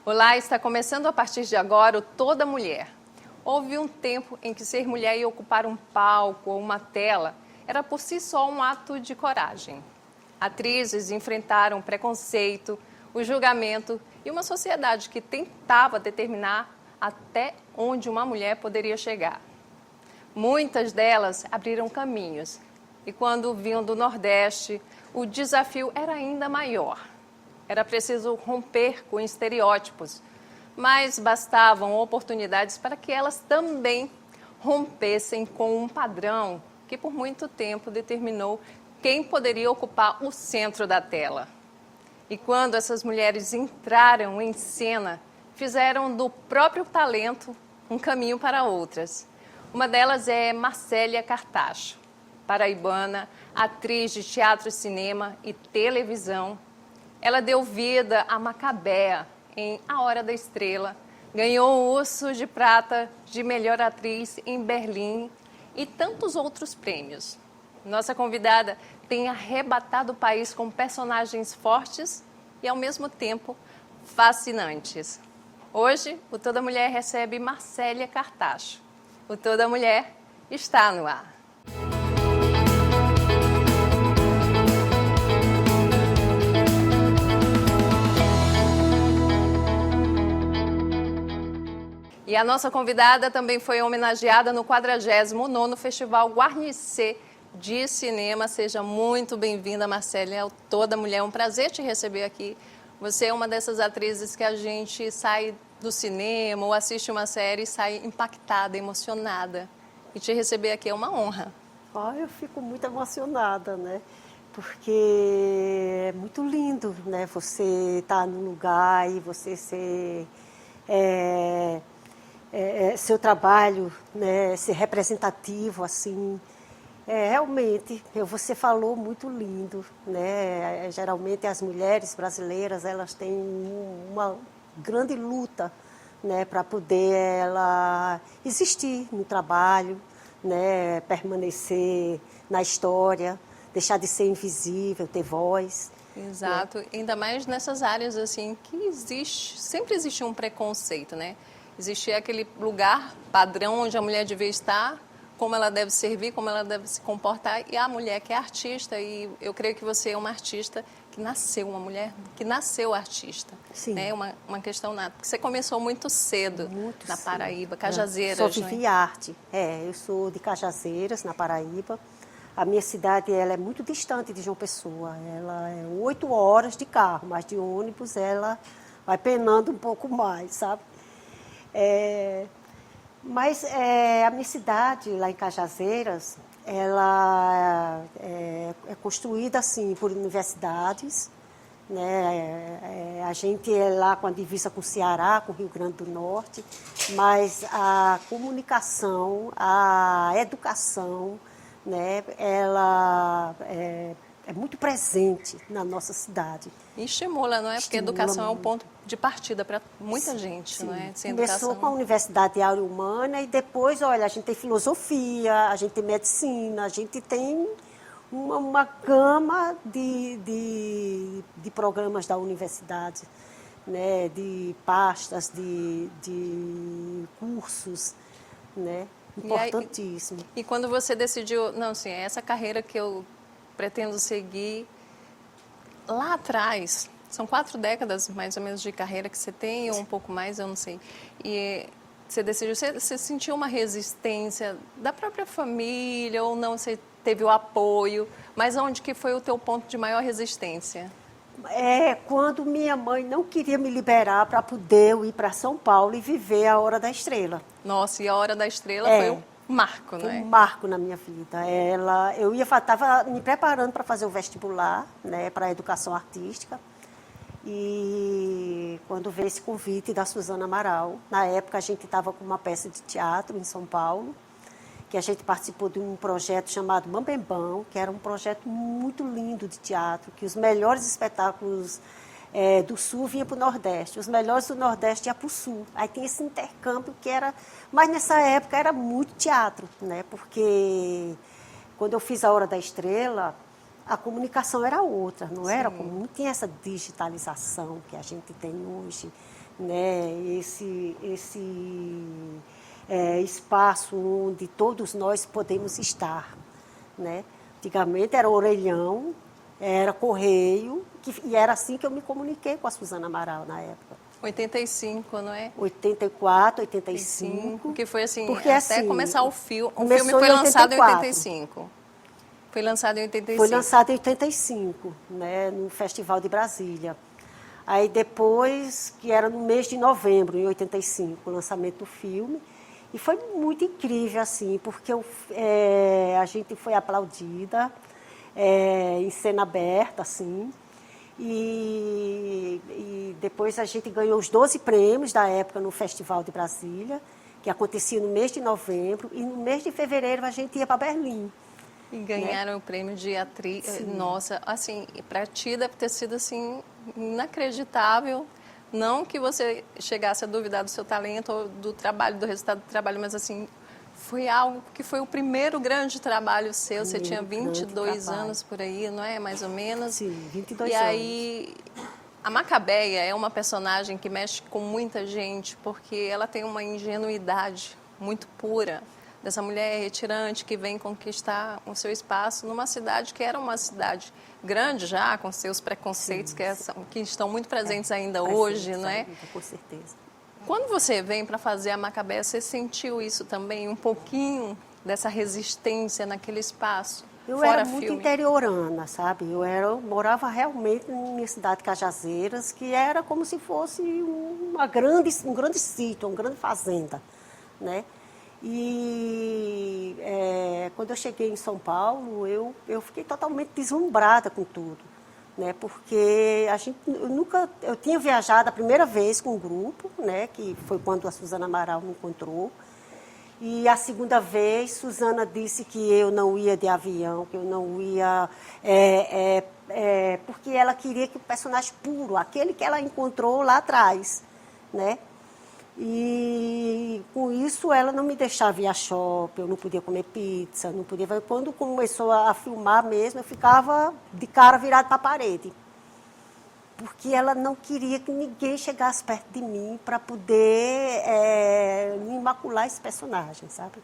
Olá, está começando a partir de agora o Toda Mulher. Houve um tempo em que ser mulher e ocupar um palco ou uma tela era por si só um ato de coragem. Atrizes enfrentaram preconceito, o julgamento e uma sociedade que tentava determinar até onde uma mulher poderia chegar. Muitas delas abriram caminhos e quando vinham do Nordeste, o desafio era ainda maior. Era preciso romper com estereótipos, mas bastavam oportunidades para que elas também rompessem com um padrão que por muito tempo determinou quem poderia ocupar o centro da tela. E quando essas mulheres entraram em cena, fizeram do próprio talento um caminho para outras. Uma delas é Marcélia Cartacho, paraibana, atriz de teatro, cinema e televisão. Ela deu vida a Macabéa em A Hora da Estrela, ganhou o Urso de Prata de Melhor Atriz em Berlim e tantos outros prêmios. Nossa convidada tem arrebatado o país com personagens fortes e, ao mesmo tempo, fascinantes. Hoje, o Toda Mulher recebe Marcélia Cartacho. O Toda Mulher está no ar. E a nossa convidada também foi homenageada no 49º Festival Guarnicê de Cinema. Seja muito bem-vinda, Marcélia, Toda Mulher. É um prazer te receber aqui. Você é uma dessas atrizes que a gente sai do cinema ou assiste uma série e sai impactada, emocionada. E te receber aqui é uma honra. Eu fico muito emocionada, né? Porque é muito lindo, né? Você estar no lugar e você ser... seu trabalho, né, ser representativo, assim, realmente, você falou muito lindo, né, geralmente as mulheres brasileiras, elas têm uma grande luta, né, para poder ela existir no trabalho, né, permanecer na história, deixar de ser invisível, ter voz. Exato, né? Ainda mais nessas áreas, assim, que sempre existe um preconceito, né? Existia aquele lugar padrão onde a mulher devia estar, como ela deve servir, como ela deve se comportar, e a mulher que é artista, e eu creio que você é uma artista que nasceu, uma mulher que nasceu artista. Sim. Né? Uma questão nata. Porque você começou muito cedo na Paraíba, Cajazeiras. Só vivi arte. Eu sou de Cajazeiras, na Paraíba. A minha cidade ela é muito distante de João Pessoa. Ela é 8 horas de carro, mas de ônibus ela vai penando um pouco mais, sabe? Mas a minha cidade, lá em Cajazeiras, ela é construída assim por universidades, né? A gente é lá com a divisa com o Ceará, com o Rio Grande do Norte, mas a comunicação, a educação, né? Ela é muito presente na nossa cidade. E estimula, não é? Porque a educação é um ponto de partida para muita gente, não é? Sem Começou com a Universidade de Área Humana e depois, olha, a gente tem filosofia, a gente tem medicina, a gente tem uma gama de programas da universidade, né? De pastas, de cursos, né? Importantíssimo. E quando você decidiu, não, assim, é essa carreira que eu pretendo seguir, lá atrás, são 4 décadas mais ou menos de carreira que você tem, ou um pouco mais, eu não sei. E você decidiu, você sentiu uma resistência da própria família, ou não, você teve o apoio, mas onde que foi o teu ponto de maior resistência? Quando minha mãe não queria me liberar para poder ir para São Paulo e viver a Hora da Estrela. Nossa, e a Hora da Estrela foi um marco, né? Foi um marco na minha vida. Eu estava me preparando para fazer o vestibular, né, para a educação artística. E quando veio esse convite da Suzana Amaral, na época a gente estava com uma peça de teatro em São Paulo, que a gente participou de um projeto chamado Mambembão, que era um projeto muito lindo de teatro, que os melhores espetáculos do Sul vinham para o Nordeste, os melhores do Nordeste iam para o Sul. Aí tem esse intercâmbio que era... Mas nessa época era muito teatro, né? Porque quando eu fiz A Hora da Estrela, a comunicação era outra, não era como... Não tinha essa digitalização que a gente tem hoje, né? Espaço onde todos nós podemos estar, né? Antigamente era orelhão, era correio, e era assim que eu me comuniquei com a Suzana Amaral na época. 85, não é? 84, 85. Que foi assim, porque, até assim, começar o filme. O começou filme foi em lançado em 84. 85. Foi lançado em 85. Foi lançado em 85, né, no Festival de Brasília. Aí depois, que era no mês de novembro, em 85, o lançamento do filme. E foi muito incrível, assim, porque a gente foi aplaudida em cena aberta, assim. E depois a gente ganhou os 12 prêmios da época no Festival de Brasília, que acontecia no mês de novembro. E no mês de fevereiro a gente ia para Berlim. E ganharam o prêmio de atriz. Sim. Nossa, assim, para ti deve ter sido assim inacreditável. Não que você chegasse a duvidar do seu talento ou do trabalho, do resultado do trabalho, mas assim, foi algo que foi o primeiro grande trabalho seu. Você tinha 22 anos por aí, não é? Mais ou menos. Sim, 22 anos. E anos. aí, a Macabeia é uma personagem que mexe com muita gente, porque ela tem uma ingenuidade muito pura. Dessa mulher retirante que vem conquistar o seu espaço numa cidade que era uma cidade grande já, com seus preconceitos que estão muito presentes ainda hoje, não é? Ainda, com certeza. Quando você vem para fazer a Macabeia, você sentiu isso também, um pouquinho dessa resistência naquele espaço? Eu fora era muito filme? Interiorana, sabe? Eu morava realmente na minha cidade de Cajazeiras, que era como se fosse um grande sítio, uma grande fazenda, né? E quando eu cheguei em São Paulo, eu fiquei totalmente deslumbrada com tudo, né? Porque eu tinha viajado a primeira vez com um grupo, né? Que foi quando a Suzana Amaral me encontrou. E a segunda vez, Suzana disse que eu não ia de avião, que eu não ia... porque ela queria que o personagem puro, aquele que ela encontrou lá atrás, né? E com isso ela não me deixava ir a shopping, eu não podia comer pizza, não podia... Quando começou a filmar mesmo, eu ficava de cara virada para a parede. Porque ela não queria que ninguém chegasse perto de mim para poder me imacular esse personagem, sabe?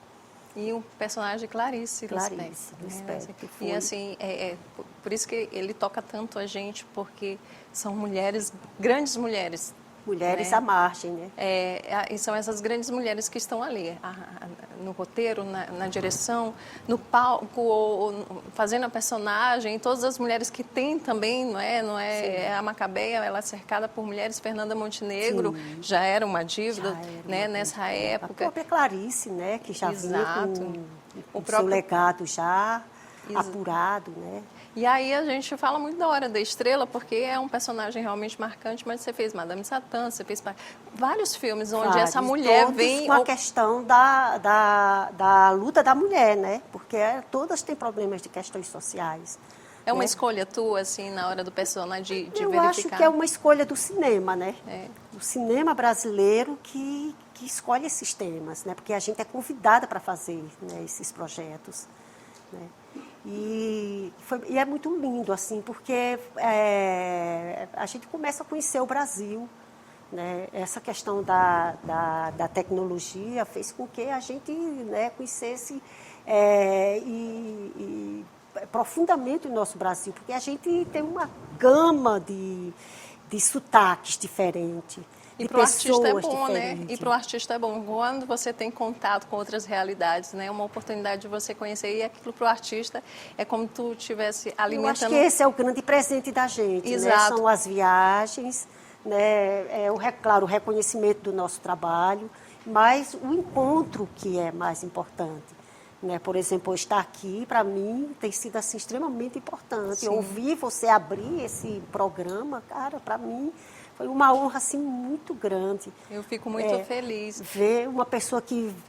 E um personagem Clarice Clarice Lispector, que foi. E assim, por isso que ele toca tanto a gente, porque são mulheres, grandes mulheres. Mulheres né? à margem, né? E são essas grandes mulheres que estão ali, no roteiro, na direção, no palco, fazendo a personagem, todas as mulheres que tem também, não é? A Macabeia, ela é cercada por mulheres. Fernanda Montenegro Sim. já era uma dívida, né? Nessa época. A própria Clarice, né? Que já Exato. vinha com o seu legado já apurado, né? E aí a gente fala muito da Hora da Estrela, porque é um personagem realmente marcante, mas você fez Madame Satã, você fez vários filmes onde essa mulher vem... com a questão da luta da mulher, né? Porque todas têm problemas de questões sociais. É uma escolha tua, assim, na hora do personagem de verificar? Eu acho que é uma escolha do cinema, né? É. O cinema brasileiro que escolhe esses temas, né? Porque a gente é convidada para fazer, né, esses projetos, né? E é muito lindo, assim, porque a gente começa a conhecer o Brasil, né? Essa questão da tecnologia fez com que a gente, né, conhecesse profundamente o nosso Brasil, porque a gente tem uma gama de sotaques diferentes. E para o artista é bom, né? E para o artista é bom. Quando você tem contato com outras realidades, né? Uma oportunidade de você conhecer. E aquilo para o artista é como tu estivesse alimentando... Eu acho que esse é o grande presente da gente, Exato. né? São as viagens, né? Claro, o reconhecimento do nosso trabalho, mas o encontro que é mais importante. Né? Por exemplo, estar aqui, para mim, tem sido assim, extremamente importante. Sim. Ouvir você abrir esse programa, cara, para mim... Foi uma honra, assim, muito grande. Eu fico muito feliz. Ver uma pessoa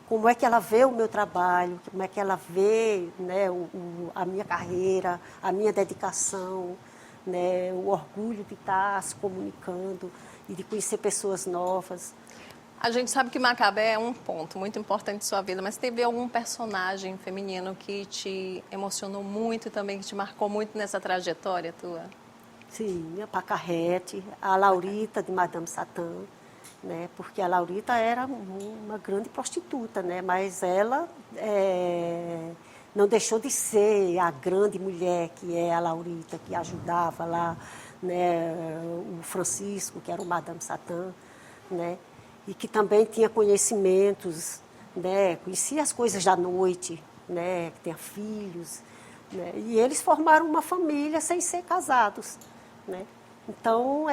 como é que ela vê o meu trabalho, como é que ela vê, né, a minha carreira, a minha dedicação, né, o orgulho de estar se comunicando e de conhecer pessoas novas. A gente sabe que Macabé é um ponto muito importante de sua vida, mas teve algum personagem feminino que te emocionou muito e também que te marcou muito nessa trajetória tua? Sim, a Pacarrete, a Laurita de Madame Satã, né? Porque a Laurita era uma grande prostituta, né? Mas ela não deixou de ser a grande mulher que é a Laurita, que ajudava lá, né? O Francisco, que era o Madame Satã, né? E que também tinha conhecimentos, né? Conhecia as coisas da noite, né? Que tinha filhos, né? E eles formaram uma família sem ser casados, né? Então,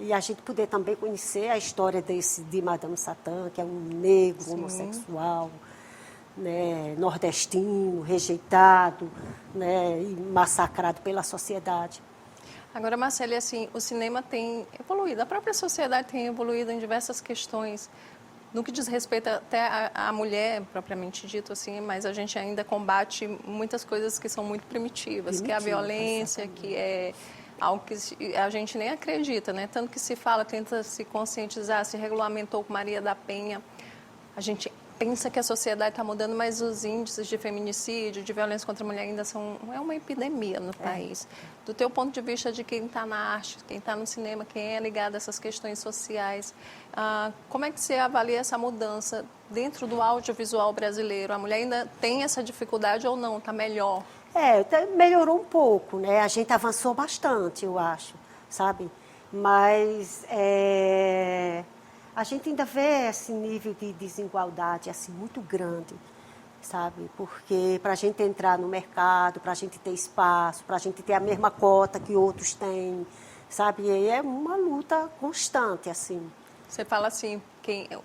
e a gente poder também conhecer a história de Madame Satã, que é um negro Sim. homossexual, né, nordestino, rejeitado, né, e massacrado pela sociedade. Agora, Marcele, assim, o cinema tem evoluído, a própria sociedade tem evoluído em diversas questões, no que diz respeito até à mulher, propriamente dito, assim, mas a gente ainda combate muitas coisas que são muito primitivas, que é a violência, exatamente. Que é algo que a gente nem acredita, né? Tanto que se fala, tenta se conscientizar, se regulamentou com Maria da Penha. A gente pensa que a sociedade está mudando, mas os índices de feminicídio, de violência contra a mulher ainda é uma epidemia no país. Do teu ponto de vista de quem está na arte, quem está no cinema, quem é ligado a essas questões sociais, como é que você avalia essa mudança dentro do audiovisual brasileiro? A mulher ainda tem essa dificuldade ou não? Está melhor? Melhorou um pouco, né? A gente avançou bastante, eu acho, sabe? Mas a gente ainda vê esse nível de desigualdade assim, muito grande, sabe? Porque para a gente entrar no mercado, para a gente ter espaço, para a gente ter a mesma cota que outros têm, sabe? E é uma luta constante, assim. Você fala assim,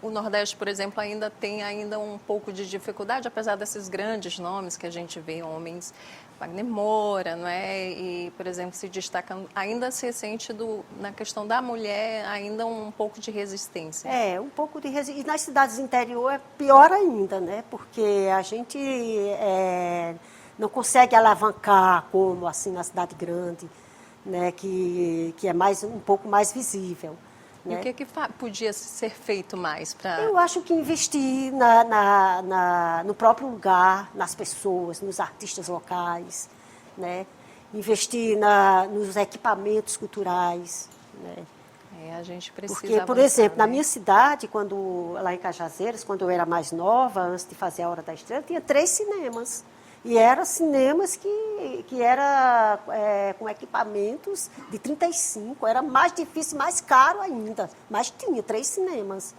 o Nordeste, por exemplo, ainda tem um pouco de dificuldade, apesar desses grandes nomes que a gente vê, homens, Wagner Moura, não é? E, por exemplo, se destacam, ainda se sente na questão da mulher, ainda um pouco de resistência. Um pouco de resistência. E nas cidades interior é pior ainda, né? Porque a gente não consegue alavancar como assim na cidade grande, né? Que é um pouco mais visível. E o que podia ser feito mais para... Eu acho que investir no próprio lugar, nas pessoas, nos artistas locais, né? Investir nos equipamentos culturais, né? A gente precisa Porque, por exemplo, na minha cidade, lá em Cajazeiras, quando eu era mais nova, antes de fazer a Hora da Estrela, tinha 3 cinemas. E eram cinemas que era com equipamentos de 35, era mais difícil, mais caro ainda, mas tinha 3 cinemas,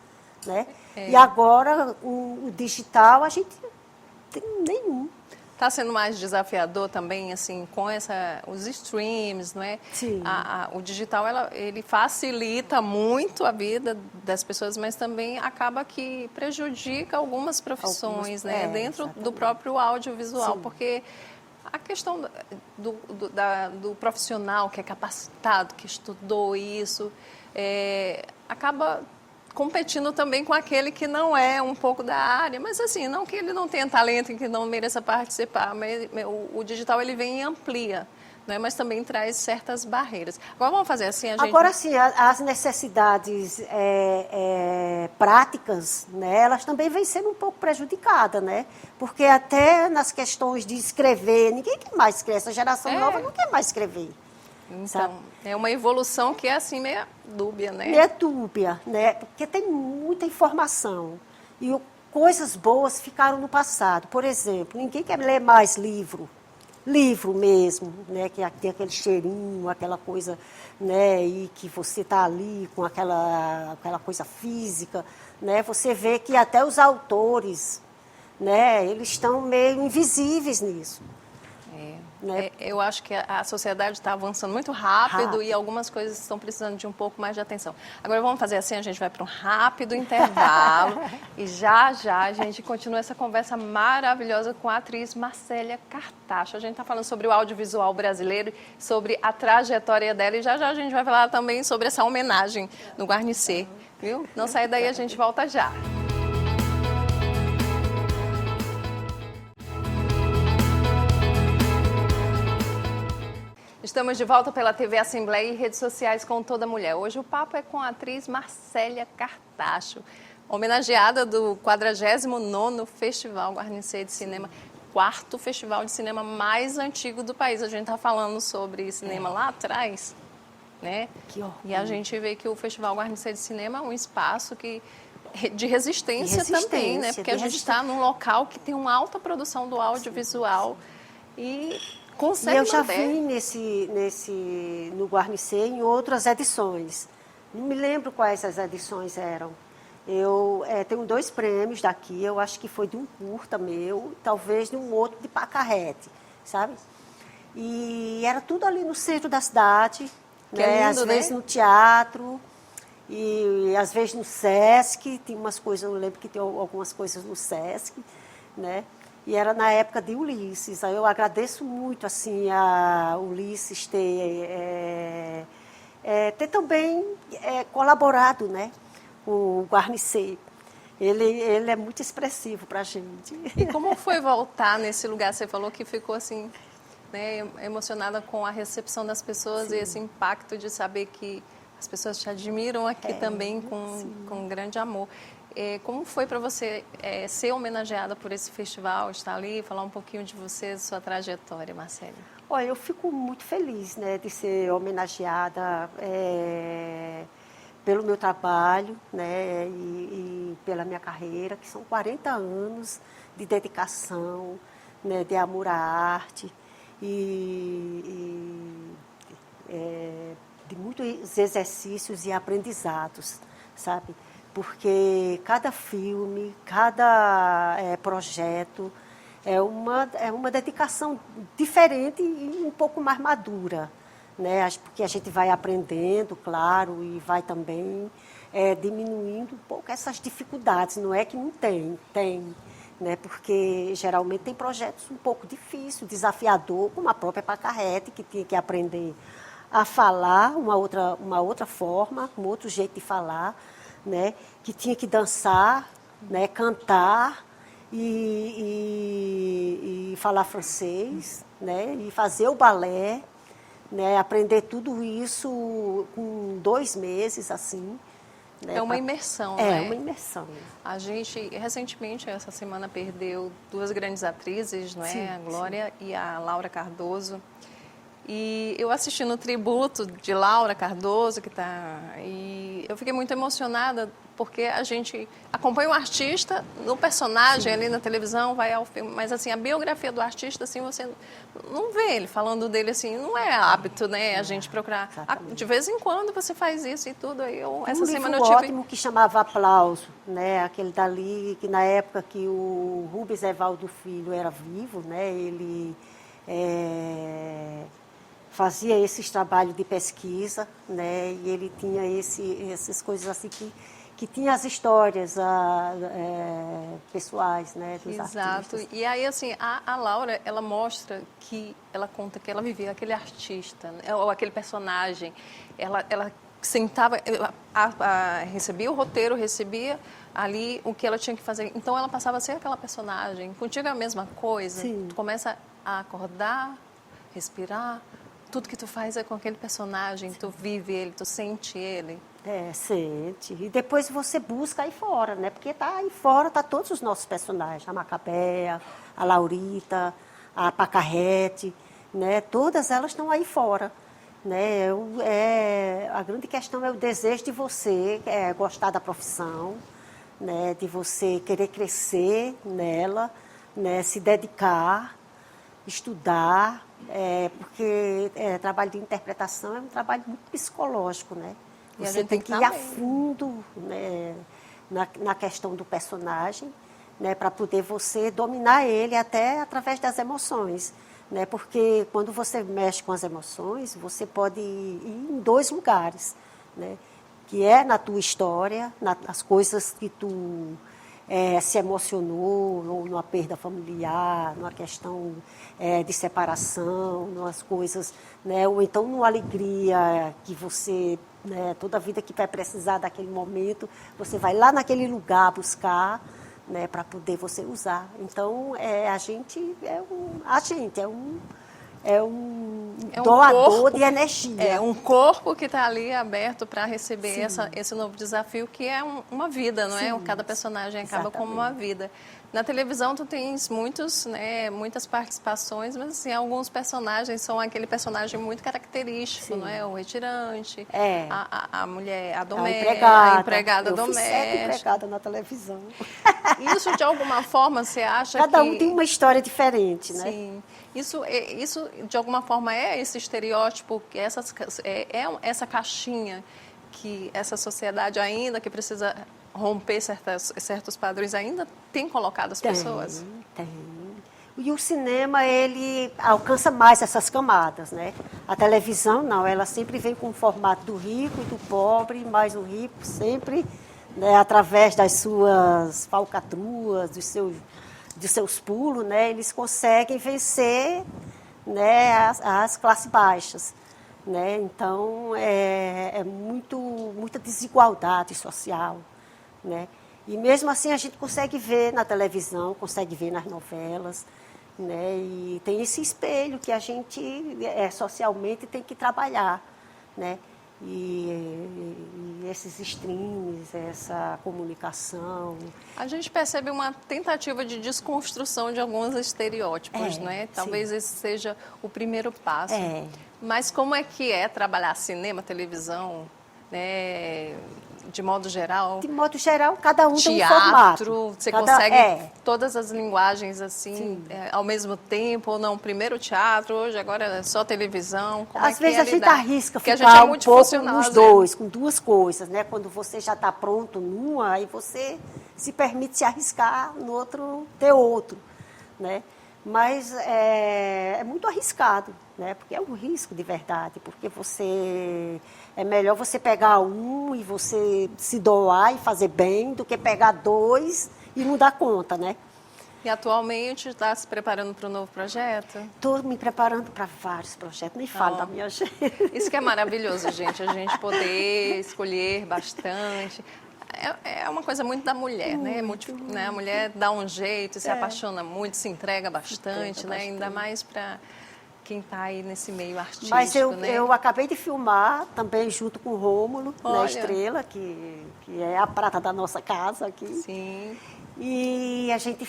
né? E agora, o digital, a gente não tem nenhum. Está sendo mais desafiador também, assim, com os streams, não é? Sim. O digital, ele facilita muito a vida das pessoas, mas também acaba que prejudica algumas profissões, né? Dentro exatamente. Do próprio audiovisual, sim. Porque a questão do profissional que é capacitado, que estudou isso, acaba competindo também com aquele que não é um pouco da área, mas assim, não que ele não tenha talento e que não mereça participar, mas o digital ele vem e amplia, né? Mas também traz certas barreiras. Agora vamos fazer assim, Agora sim, as necessidades práticas, né, elas também vêm sendo um pouco prejudicadas, né? Porque até nas questões de escrever, ninguém quer mais escrever, essa geração nova não quer mais escrever. Então, sabe? É uma evolução que é assim meio dúbia, né? É dúbia, né? Porque tem muita informação. E coisas boas ficaram no passado. Por exemplo, ninguém quer ler mais livro mesmo, né? Que tem aquele cheirinho, aquela coisa, né? E que você está ali com aquela coisa física, né? Você vê que até os autores, né? Eles estão meio invisíveis nisso. Né? Eu acho que a sociedade está avançando muito rápido e algumas coisas estão precisando de um pouco mais de atenção. Agora vamos fazer assim, a gente vai para um rápido intervalo e já a gente continua essa conversa maravilhosa com a atriz Marcélia Cartacho. A gente está falando sobre o audiovisual brasileiro, sobre a trajetória dela e já a gente vai falar também sobre essa homenagem no Guarnicê, viu? Não sai daí, a gente volta já. Estamos de volta pela TV Assembleia e redes sociais com Toda Mulher. Hoje o papo é com a atriz Marcélia Cartacho, homenageada do 49º Festival Guarnicê de Cinema, 4º festival de cinema mais antigo do país. A gente está falando sobre cinema lá atrás. né? Que orgulho. E a gente vê que o Festival Guarnicê de Cinema é um espaço de resistência também, né? Porque a gente está num local que tem uma alta produção do audiovisual e consegue E eu já manter. vi no Guarnicê em outras edições. Não me lembro quais as edições eram. Eu tenho 2 prêmios daqui, eu acho que foi de um curta meu, talvez de um outro de Pacarrete, sabe? E era tudo ali no centro da cidade, Que é né? lindo, Às vezes né? no teatro, e às vezes no Sesc, tinha umas coisas, eu lembro que tinha algumas coisas no Sesc, né? E era na época de Ulisses. Aí eu agradeço muito assim a Ulisses ter também colaborado, né, com o Guarnicê. Ele é muito expressivo para a gente. E como foi voltar nesse lugar? Você falou que ficou assim, né, emocionada com a recepção das pessoas. Sim. E esse impacto de saber que as pessoas te admiram aqui também com grande amor. Como foi para você ser homenageada por esse festival, estar ali, falar um pouquinho de você, de sua trajetória, Marcele? Olha, eu fico muito feliz, né, de ser homenageada pelo meu trabalho, né, e pela minha carreira, que são 40 anos de dedicação, né, de amor à arte de muitos exercícios e aprendizados, sabe? Porque cada filme, cada projeto é uma dedicação diferente e um pouco mais madura, né? Porque a gente vai aprendendo, claro, e vai também diminuindo um pouco essas dificuldades. Não é que não tem, né? Porque geralmente tem projetos um pouco difíceis, desafiador, como a própria Pacarrete, que tinha que aprender a falar uma outra forma, um outro jeito de falar, né? Que tinha que dançar, né? Cantar e falar francês, né? E fazer o balé, né? Aprender tudo isso com 2 meses, assim. Né? É uma imersão, né? né? É uma imersão. A gente, recentemente, essa semana, perdeu 2 grandes atrizes, não é? Sim, A Glória e a Laura Cardoso. E eu assisti no tributo de Laura Cardoso, e eu fiquei muito emocionada, porque a gente acompanha o artista no personagem ali na televisão, vai ao filme, mas assim, a biografia do artista, assim, você não vê ele falando dele, assim, não é hábito, né, a gente procurar. De vez em quando você faz isso e tudo, aí essa semana eu tive... ótimo que chamava Aplauso, né, aquele dali, que na época que o Rubens Evaldo Filho era vivo, né, ele... fazia esses trabalhos de pesquisa, né? E ele tinha essas coisas assim que tinha as histórias pessoais, né? Dos Exato. artistas. E aí, assim, a Laura, ela mostra que, ela conta que ela vivia aquele artista, né? Ou aquele personagem. Ela sentava, recebia o roteiro, recebia ali o que ela tinha que fazer. Então, ela passava a ser aquela personagem. Contigo é a mesma coisa. Sim. Tu começa a acordar, respirar. Tudo que tu faz é com aquele personagem, tu vive ele, tu sente ele. Sente. E depois você busca aí fora, né? Porque aí fora tá todos os nossos personagens. A Macabéa, a Laurita, a Pacarrete, né? Todas elas estão aí fora. Né? A grande questão é o desejo de você gostar da profissão, né? De você querer crescer nela, né? Se dedicar, estudar, porque trabalho de interpretação é um trabalho muito psicológico, né? Você tem que ir a fundo, né, na questão do personagem, né, para poder você dominar ele até através das emoções, né? Porque quando você mexe com as emoções, você pode ir em 2 lugares, né? Que é na tua história, nas coisas que tu se emocionou, ou numa perda familiar, numa questão de separação, nas coisas, né? Ou então numa alegria que você, né, toda a vida que vai precisar daquele momento, você vai lá naquele lugar buscar, né, para poder você usar. Então, a gente é um doador corpo, de energia. É um corpo que está ali aberto para receber esse novo desafio, que é uma vida, não é? Cada personagem acaba como uma vida. Na televisão tu tens muitos, né, muitas participações, mas assim, alguns personagens são aquele personagem muito característico, Sim. não é? O retirante, É. a mulher, a A empregada Eu fiz 7 doméstica. empregadas na televisão. Isso de alguma forma você acha Cada um que tem uma história diferente, né? sim, isso de alguma forma é esse estereótipo, que essa caixinha que essa sociedade ainda que precisa romper certos padrões ainda tem colocado as pessoas? Tem. E o cinema, ele alcança mais essas camadas, né? A televisão, não, ela sempre vem com o formato do rico e do pobre, mas o rico sempre, né, através das suas falcatruas, dos seus pulos, né, eles conseguem vencer, né, as classes baixas. Né? Então, muita desigualdade social. Né? E mesmo assim a gente consegue ver na televisão, consegue ver nas novelas, né? E tem esse espelho que a gente socialmente tem que trabalhar, né? E esses streams, essa comunicação. A gente percebe uma tentativa de desconstrução de alguns estereótipos, né? Talvez esse seja o primeiro passo. Mas como é que é trabalhar cinema, televisão, né? De modo geral? De modo geral, cada um tem um formato. Teatro, você consegue todas as linguagens assim, ao mesmo tempo, ou não? Primeiro teatro, hoje, agora é só televisão. Como às vezes a gente arrisca ficar a gente um pouco nos dois, com duas coisas, né? Quando você já está pronto numa, aí você se permite se arriscar no outro, ter outro, né? Mas é muito arriscado, né? Porque é um risco de verdade, porque é melhor você pegar um e você se doar e fazer bem do que pegar dois e não dar conta, né? E atualmente está se preparando para um novo projeto? Estou me preparando para vários projetos, nem falo da minha gente. Isso que é maravilhoso, gente, a gente poder escolher bastante. É uma coisa muito da mulher, né? A mulher dá um jeito, se apaixona muito, se entrega bastante, né? Ainda mais para quem está aí nesse meio artístico, mas né? eu acabei de filmar também junto com o Rômulo, né, Estrela, que é a prata da nossa casa aqui. Sim. E a gente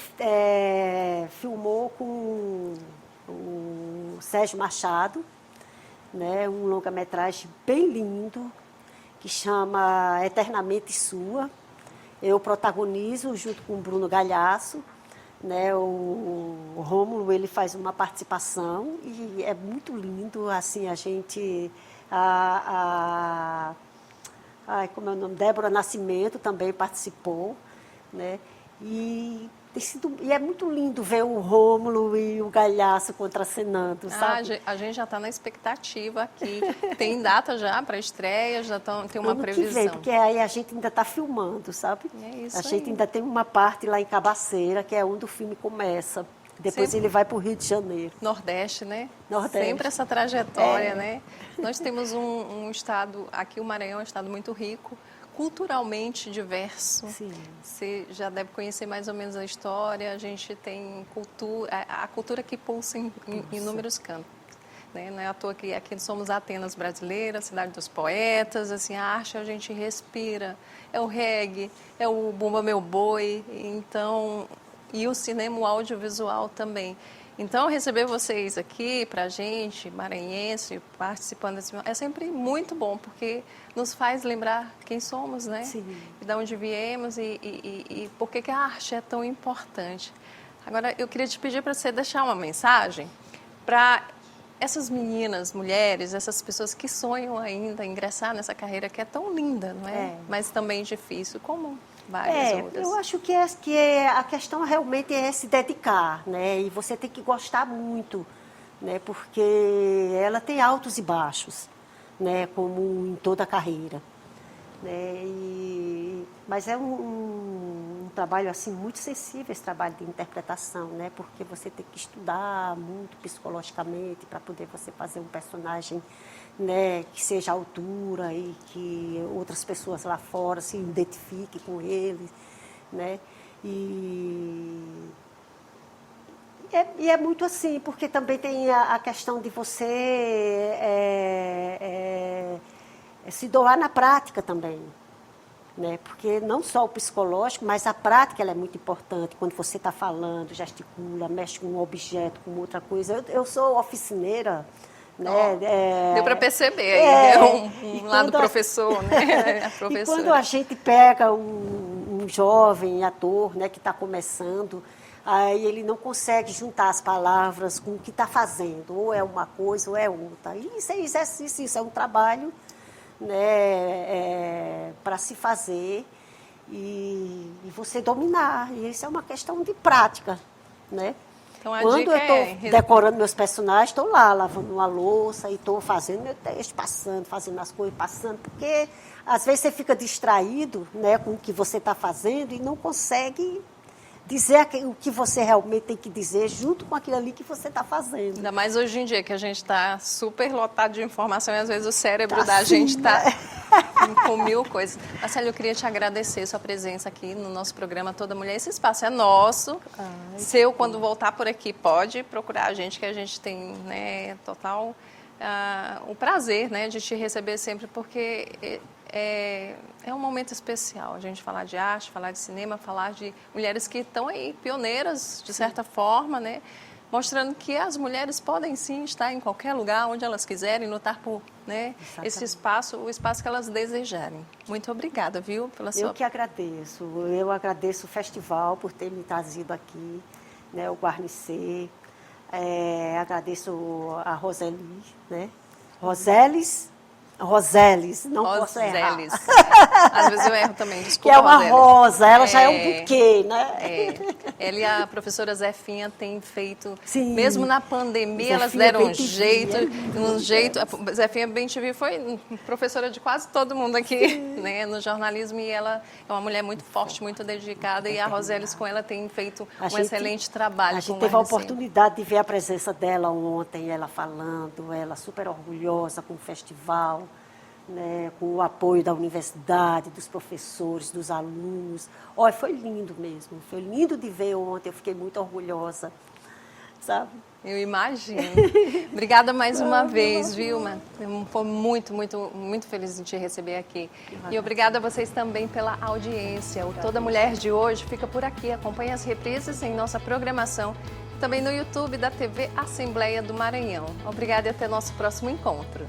filmou com o Sérgio Machado, né, um longa-metragem bem lindo, que chama Eternamente Sua. Eu protagonizo junto com o Bruno Galhaço, né? O Rômulo, ele faz uma participação e é muito lindo, assim, a gente... como é o nome? Débora Nascimento também participou, né? E é muito lindo ver o Rômulo e o Galhaço contracenando, sabe? A gente já está na expectativa aqui. Tem data já para estreia? Tem uma previsão? Que vem, porque aí a gente ainda está filmando, sabe? É isso a gente aí. ainda tem uma parte lá em Cabaceira, que é onde o filme começa. Depois ele vai para o Rio de Janeiro. Nordeste, né? Nordeste. Sempre essa trajetória, né? Nós temos um estado, aqui o Maranhão é um estado muito rico, culturalmente diverso. Sim. Você já deve conhecer mais ou menos a história. A gente tem a cultura que pulsa em inúmeros campos. Né? Não é à toa que aqui somos Atenas brasileiras, cidade dos poetas. Assim, a arte a gente respira. É o reggae, é o Bumba Meu Boi. Então, e o cinema, o audiovisual também. Então, receber vocês aqui, para a gente, maranhense, participando desse... é sempre muito bom, porque nos faz lembrar quem somos, né? Sim. E de onde viemos e por que a arte é tão importante. Agora, eu queria te pedir para você deixar uma mensagem para essas meninas, mulheres, essas pessoas que sonham ainda em ingressar nessa carreira que é tão linda, não é? Mas também difícil, como várias outras. Eu acho que a questão realmente é se dedicar, né? E você tem que gostar muito, né? Porque ela tem altos e baixos, né? Como em toda a carreira, né? Mas é um trabalho assim muito sensível, esse trabalho de interpretação, né? Porque você tem que estudar muito psicologicamente para poder você fazer um personagem, né, que seja à altura e que outras pessoas lá fora se identifiquem com ele, né? E é muito assim, porque também tem a questão de você se doar na prática também, né? Porque não só o psicológico, mas a prática ela é muito importante. Quando você está falando, gesticula, mexe com um objeto, com outra coisa. Eu sou oficineira, né? Deu para perceber aí, um lado professor, né? A E quando a gente pega um jovem ator, né, que está começando, aí ele não consegue juntar as palavras com o que está fazendo, ou é uma coisa ou é outra. E isso é exercício, isso é um trabalho, né, para se fazer e você dominar. E isso é uma questão de prática, né? Então, a quando dica eu estou decorando meus personagens, estou lá lavando uma louça e estou fazendo meu texto, passando, fazendo as coisas, passando, porque às vezes você fica distraído, né, com o que você está fazendo e não consegue dizer o que você realmente tem que dizer junto com aquilo ali que você está fazendo. Ainda mais hoje em dia, que a gente está super lotado de informação e às vezes o cérebro da gente está com mil coisas. Marcele, eu queria te agradecer sua presença aqui no nosso programa Toda Mulher. Esse espaço é nosso. Seu, quando voltar por aqui, pode procurar a gente, que a gente tem, né, total o prazer, né, de te receber sempre, porque é um momento especial a gente falar de arte, falar de cinema, falar de mulheres que estão aí, pioneiras, de certa forma, né? Mostrando que as mulheres podem sim estar em qualquer lugar, onde elas quiserem, lutar por, né, esse espaço, o espaço que elas desejarem. Muito obrigada, viu, pela sua... Eu que agradeço. Eu agradeço o festival por ter me trazido aqui, né, o Guarnecer. Agradeço a Roseli, né? Roseles, não posso errar. Às vezes eu erro também, desculpa, que é uma Roseles. rosa, ela já é um buquê, né? Ela e a professora Zefinha têm feito, Sim. Mesmo na pandemia, Zefinha elas deram bem um jeito. A Zefinha Bem TV foi professora de quase todo mundo aqui, né, no jornalismo, e ela é uma mulher muito forte, muito dedicada, e a Roseles com ela tem feito excelente trabalho. A gente teve a oportunidade de ver a presença dela ontem, ela falando, ela super orgulhosa com o festival, né, com o apoio da universidade, dos professores, dos alunos. Olha, foi lindo mesmo, foi lindo de ver ontem, eu fiquei muito orgulhosa, sabe? Eu imagino. Obrigada mais uma vez, Vilma. Eu estou muito, muito, muito feliz em te receber aqui. E obrigada a vocês também pela audiência. O Toda Mulher de hoje fica por aqui. Acompanhe as reprises em nossa programação, também no YouTube da TV Assembleia do Maranhão. Obrigada e até nosso próximo encontro.